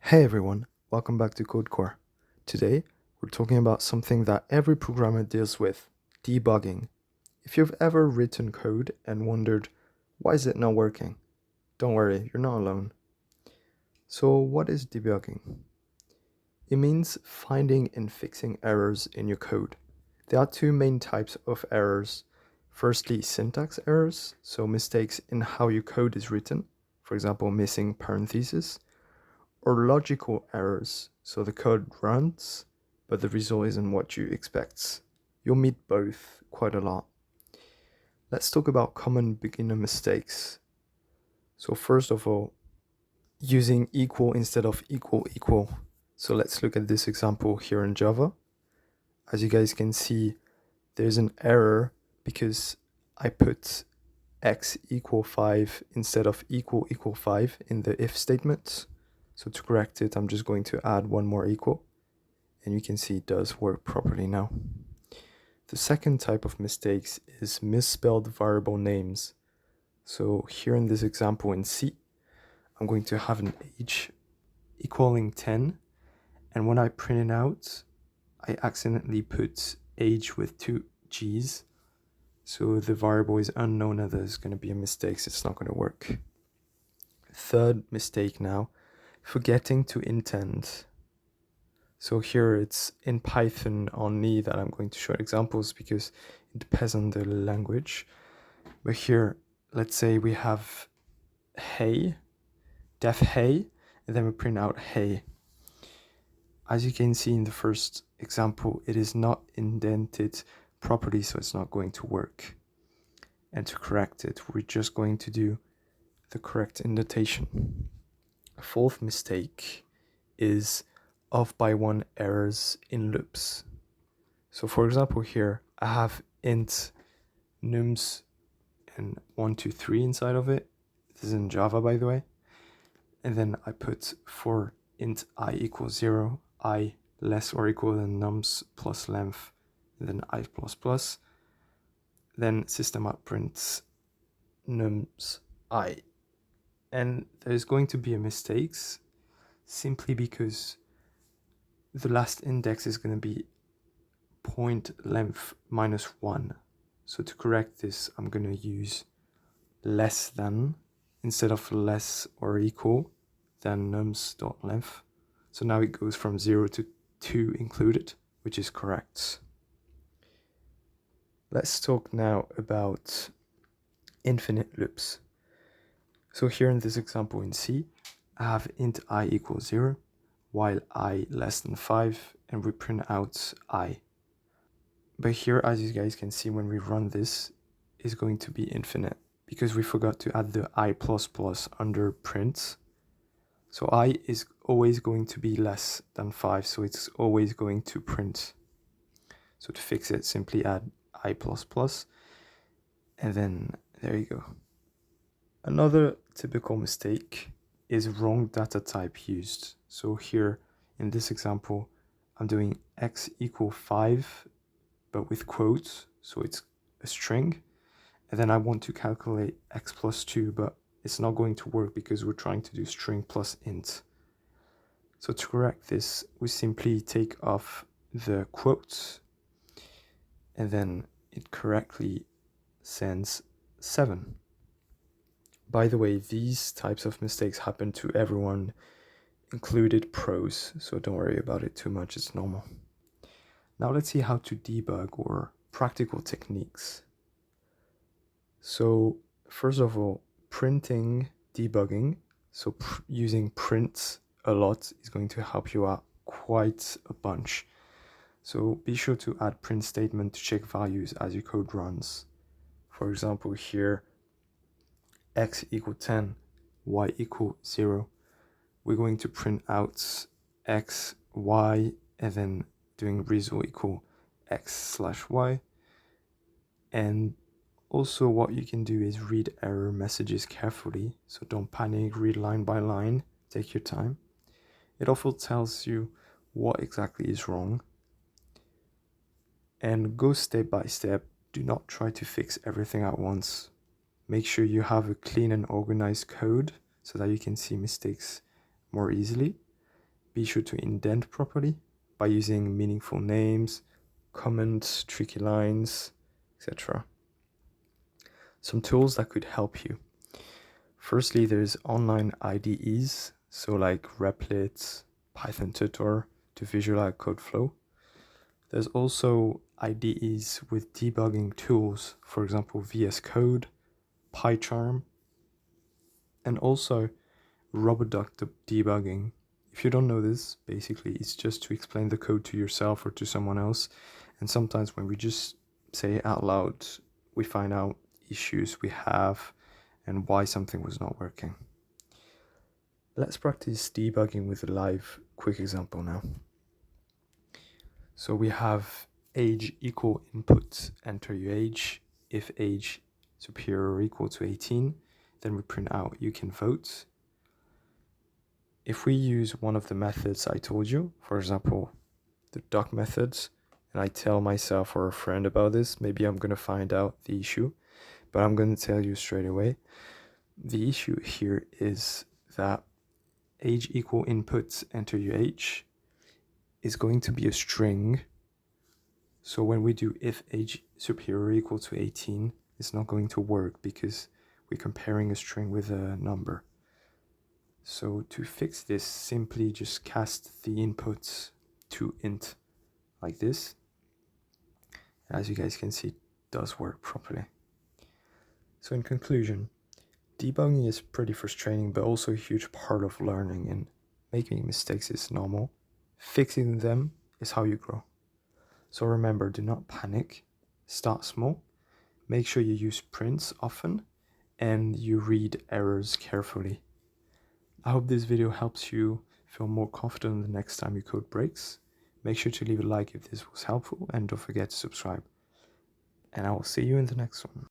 Hey everyone, welcome back to CodeCore. Today, we're talking about something that every programmer deals with, debugging. If you've ever written code and wondered, why is it not working? Don't worry, you're not alone. So what is debugging? It means finding and fixing errors in your code. There are two main types of errors. Firstly, syntax errors, so mistakes in how your code is written, for example, missing parentheses, or logical errors, so the code runs, but the result isn't what you expect. You'll meet both quite a lot. Let's talk about common beginner mistakes. So first of all, using equal instead of equal. So let's look at this example here in Java. As you guys can see, there's an error because I put x equal 5 instead of equal 5 in the if statement. So to correct it, I'm just going to add one more equal. And you can see it does work properly now. The second type of mistakes is misspelled variable names. So here in this example in C, I'm going to have an age equaling 10. And when I print it out, I accidentally put age with two G's. So the variable is unknown and there's going to be a mistake, so it's not going to work. Third mistake now, forgetting to intend. So here it's in Python only that I'm going to show examples because it depends on the language. But here, let's say we have hey, def hey, and then we print out hey. As you can see in the first example, it is not indented properly, so it's not going to work. And to correct it, we're just going to do the correct indentation. Fourth mistake is off by one errors in loops. So for example here, I have int nums and 1, 2, 3 inside of it. This is in Java, by the way. And then I put for int I equals 0, I less or equal than nums plus length, and then I plus plus. Then system out prints nums I. And there's going to be a mistakes simply because the last index is going to be point length minus 1. So to correct this, I'm going to use less than instead of less or equal than nums.length. So now it goes from 0 to 2 included, which is correct. Let's talk now about infinite loops. So here in this example in C, I have int I equals 0, while I less than 5, and we print out I. But here, as you guys can see, when we run this, is going to be infinite because we forgot to add the I++ under print. So I is always going to be less than 5, so it's always going to print. So to fix it, simply add I++, and then there you go. Another typical mistake is wrong data type used. So here, in this example, I'm doing x equal 5, but with quotes, so it's a string. And then I want to calculate x plus 2, but it's not going to work because we're trying to do string plus int. So to correct this, we simply take off the quotes, and then it correctly sends 7. By the way, these types of mistakes happen to everyone, included pros, so don't worry about it too much, it's normal. Now let's see how to debug or practical techniques. So first of all, printing debugging, so using print a lot is going to help you out quite a bunch. So be sure to add print statement to check values as your code runs. For example here, x equal 10, y equal 0. We're going to print out x, y, and then doing result equal x/y. And also what you can do is read error messages carefully, so don't panic, read line by line, take your time. It also tells you what exactly is wrong. And go step by step, do not try to fix everything at once. Make sure you have a clean and organized code so that you can see mistakes more easily. Be sure to indent properly by using meaningful names, comments, tricky lines, etc. Some tools that could help you. Firstly, there's online IDEs, so like Replit, Python Tutor to visualize code flow. There's also IDEs with debugging tools, for example, VS Code, PyCharm, and also Roboduck debugging. If you don't know this, basically it's just to explain the code to yourself or to someone else. And sometimes when we just say it out loud, we find out issues we have and why something was not working. Let's practice debugging with a live quick example now. So we have age equal input, enter your age. If age superior or equal to 18, then we print out you can vote. If we use one of the methods I told you, for example, the duck methods, and I tell myself or a friend about this, maybe I'm going to find out the issue, but I'm going to tell you straight away. The issue here is that age equal input, enter your age, is going to be a string. So when we do if age superior or equal to 18, it's not going to work because we're comparing a string with a number. So to fix this, simply just cast the inputs to int like this. As you guys can see, it does work properly. So in conclusion, debugging is pretty frustrating, but also a huge part of learning, and making mistakes is normal. Fixing them is how you grow. So remember, do not panic, start small, make sure you use prints often, and you read errors carefully. I hope this video helps you feel more confident the next time your code breaks. Make sure to leave a like if this was helpful, and don't forget to subscribe. And I will see you in the next one.